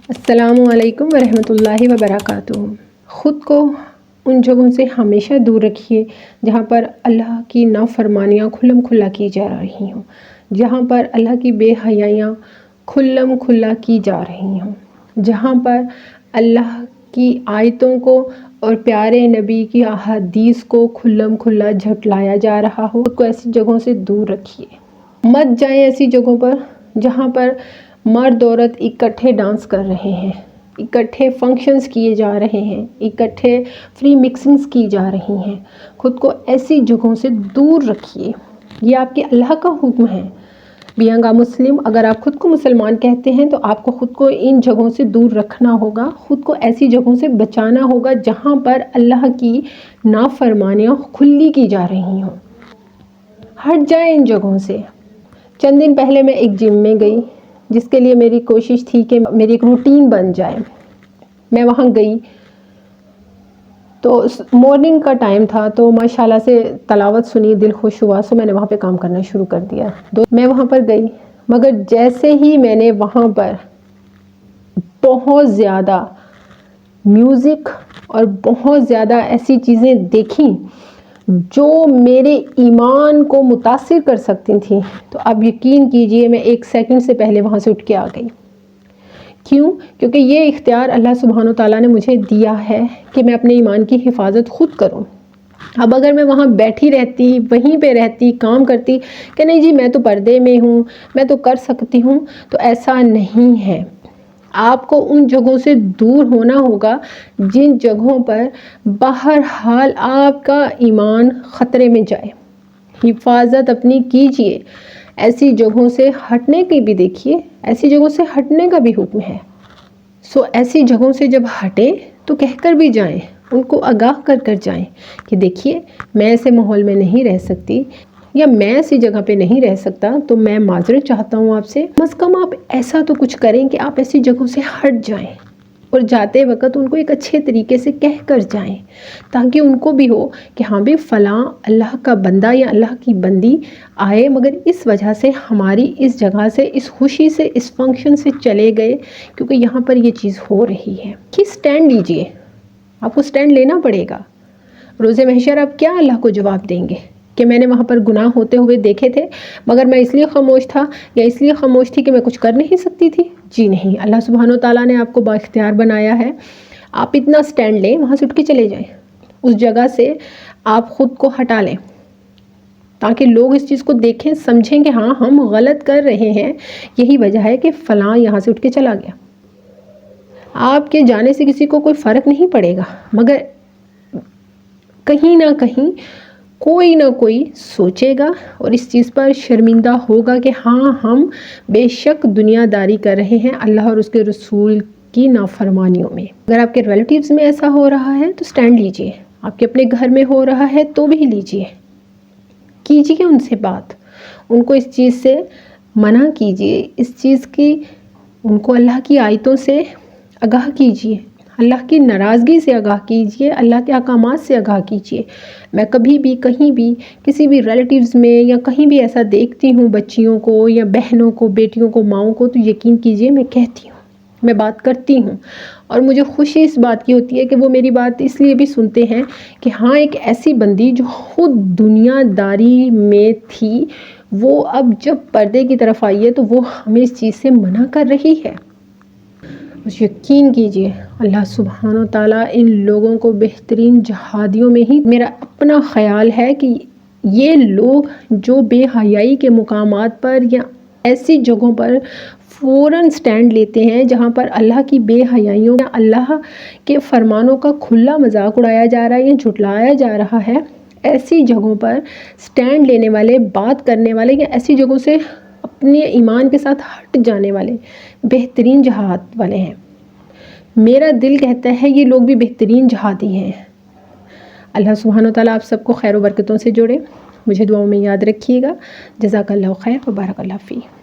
السلام علیکم ورحمۃ اللہ وبرکاتہ۔ خود کو ان جگہوں سے ہمیشہ دور رکھیے جہاں پر اللہ کی نافرمانیاں کھلم کھلا کی جا رہی ہوں، جہاں پر اللہ کی بے حیائیاں کھلم کھلا کی جا رہی ہوں، جہاں پر اللہ کی آیتوں کو اور پیارے نبی کی احادیث کو کھلم کھلا جھٹلایا جا رہا ہو۔ خود کو ایسی جگہوں سے دور رکھیے، مت جائیں ایسی جگہوں پر جہاں پر مرد عورت اکٹھے ڈانس کر رہے ہیں، اکٹھے فنکشنز کیے جا رہے ہیں، اکٹھے فری مکسنگز کی جا رہی ہیں۔ خود کو ایسی جگہوں سے دور رکھیے، یہ آپ کے اللہ کا حکم ہے۔ بینگ اے مسلم، اگر آپ خود کو مسلمان کہتے ہیں تو آپ کو خود کو ان جگہوں سے دور رکھنا ہوگا، خود کو ایسی جگہوں سے بچانا ہوگا جہاں پر اللہ کی نافرمانیاں کھلی کی جا رہی ہوں۔ ہٹ جائیں ان جگہوں سے۔ چند دن پہلے میں ایک جم میں گئی جس کے لیے میری کوشش تھی کہ میری ایک روٹین بن جائے۔ میں وہاں گئی تو مارننگ کا ٹائم تھا، تو ماشاءاللہ سے تلاوت سنی، دل خوش ہوا، سو میں نے وہاں پہ کام کرنا شروع کر دیا۔ میں وہاں پر گئی، مگر جیسے ہی میں نے وہاں پر بہت زیادہ میوزک اور بہت زیادہ ایسی چیزیں دیکھیں جو میرے ایمان کو متاثر کر سکتی تھیں، تو اب یقین کیجئے میں 1 سیکنڈ سے پہلے وہاں سے اٹھ کے آ گئی۔ کیوں؟ کیونکہ یہ اختیار اللہ سبحانہ وتعالیٰ نے مجھے دیا ہے کہ میں اپنے ایمان کی حفاظت خود کروں۔ اب اگر میں وہاں بیٹھی رہتی، وہیں پہ رہتی، کام کرتی کہ نہیں جی میں تو پردے میں ہوں، میں تو کر سکتی ہوں، تو ایسا نہیں ہے۔ آپ کو ان جگہوں سے دور ہونا ہوگا جن جگہوں پر بہرحال آپ کا ایمان خطرے میں جائے۔ حفاظت اپنی کیجئے، ایسی جگہوں سے ہٹنے کی بھی دیکھیے، ایسی جگہوں سے ہٹنے کا بھی حکم ہے۔ ایسی جگہوں سے جب ہٹیں تو کہہ کر بھی جائیں، ان کو آگاہ کر کر جائیں کہ دیکھیے میں ایسے ماحول میں نہیں رہ سکتی، یا میں ایسی جگہ پہ نہیں رہ سکتا، تو میں معذرت چاہتا ہوں آپ سے۔ کم از کم آپ ایسا تو کچھ کریں کہ آپ ایسی جگہوں سے ہٹ جائیں، اور جاتے وقت ان کو ایک اچھے طریقے سے کہہ کر جائیں، تاکہ ان کو بھی ہو کہ ہاں بھی فلاں اللہ کا بندہ یا اللہ کی بندی آئے، مگر اس وجہ سے ہماری اس جگہ سے، اس خوشی سے، اس فنکشن سے چلے گئے کیونکہ یہاں پر یہ چیز ہو رہی ہے۔ کہ سٹینڈ لیجئے، آپ کو سٹینڈ لینا پڑے گا۔ روز محشر آپ کیا اللہ کو جواب دیں گے کہ میں نے وہاں پر گناہ ہوتے ہوئے دیکھے تھے، مگر میں اس لیے خاموش تھا یا اس لیے خاموش تھی کہ میں کچھ کر نہیں سکتی تھی؟ جی نہیں، اللہ سبحانہ وتعالیٰ نے آپ کو بااختیار بنایا ہے۔ آپ اتنا سٹینڈ لیں، وہاں سے اٹھ کے چلے جائیں، اس جگہ سے آپ خود کو ہٹا لیں، تاکہ لوگ اس چیز کو دیکھیں، سمجھیں کہ ہاں ہم غلط کر رہے ہیں، یہی وجہ ہے کہ فلاں یہاں سے اٹھ کے چلا گیا۔ آپ کے جانے سے کسی کو کوئی فرق نہیں پڑے گا، مگر کہیں نہ کہیں کوئی نہ کوئی سوچے گا اور اس چیز پر شرمندہ ہوگا کہ ہاں ہم بے شک دنیا داری کر رہے ہیں اللہ اور اس کے رسول کی نافرمانیوں میں۔ اگر آپ کے ریلیٹیوز میں ایسا ہو رہا ہے تو سٹینڈ لیجئے، آپ کے اپنے گھر میں ہو رہا ہے تو بھی لیجئے، کیجئے ان سے بات، ان کو اس چیز سے منع کیجئے، اس چیز کی ان کو اللہ کی آیتوں سے آگاہ کیجئے، اللہ کی ناراضگی سے آگاہ کیجئے، اللہ کے احکامات سے آگاہ کیجئے۔ میں کبھی بھی کہیں بھی کسی بھی ریلیٹیوز میں یا کہیں بھی ایسا دیکھتی ہوں بچیوں کو یا بہنوں کو، بیٹیوں کو، ماؤں کو، تو یقین کیجئے میں کہتی ہوں، میں بات کرتی ہوں، اور مجھے خوشی اس بات کی ہوتی ہے کہ وہ میری بات اس لیے بھی سنتے ہیں کہ ہاں ایک ایسی بندی جو خود دنیا داری میں تھی، وہ اب جب پردے کی طرف آئی ہے تو وہ ہمیں اس چیز سے منع کر رہی ہے۔ یقین کیجئے اللہ سبحانہ وتعالیٰ ان لوگوں کو بہترین جہادیوں میں ہی، میرا اپنا خیال ہے کہ یہ لوگ جو بے حیائی کے مقامات پر یا ایسی جگہوں پر فوراً سٹینڈ لیتے ہیں جہاں پر اللہ کی بے حیائیوں یا اللہ کے فرمانوں کا کھلا مذاق اڑایا جا رہا ہے یا جھٹلایا جا رہا ہے، ایسی جگہوں پر سٹینڈ لینے والے، بات کرنے والے یا ایسی جگہوں سے اپنے ایمان کے ساتھ ہٹ جانے والے بہترین جہاد والے ہیں۔ میرا دل کہتا ہے یہ لوگ بھی بہترین جہادی ہیں۔ اللہ سبحانہ وتعالیٰ آپ سب کو خیر و برکتوں سے جوڑے۔ مجھے دعاؤں میں یاد رکھیے گا۔ جزاک اللہ خیر و بارک اللہ فیک۔